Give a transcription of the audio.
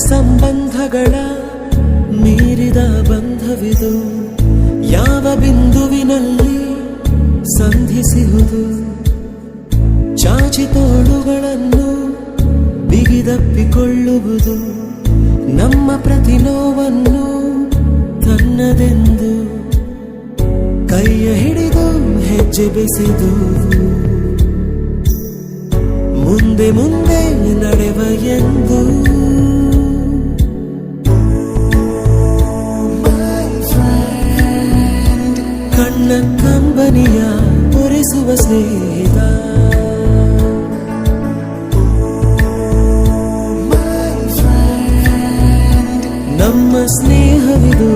ಸಂಬಂಧಗಳ ಮೀರಿದ ಬಂಧವಿದು ಯಾವ ಬಿಂದುವಿನಲ್ಲಿ ಸಂಧಿಸುವುದು ಚಾಚಿ ತೋಳುಗಳನ್ನು ಬಿಗಿದಪ್ಪಿಕೊಳ್ಳುವುದು ನಮ್ಮ ಪ್ರತಿ ನೋವನ್ನು ತನ್ನದೆಂದು ಕೈಯ ಹಿಡಿದು ಹೆಜ್ಜೆ ಬೆಸೆದು ಮುಂದೆ ಮುಂದೆ ನಡೆವ ಎಂದು ಕಣ್ಣ ಕಂಬನಿಯ ಒರೆಸುವ ಸ್ನೇಹಿತ ನಮ್ಮ ಸ್ನೇಹವಿದು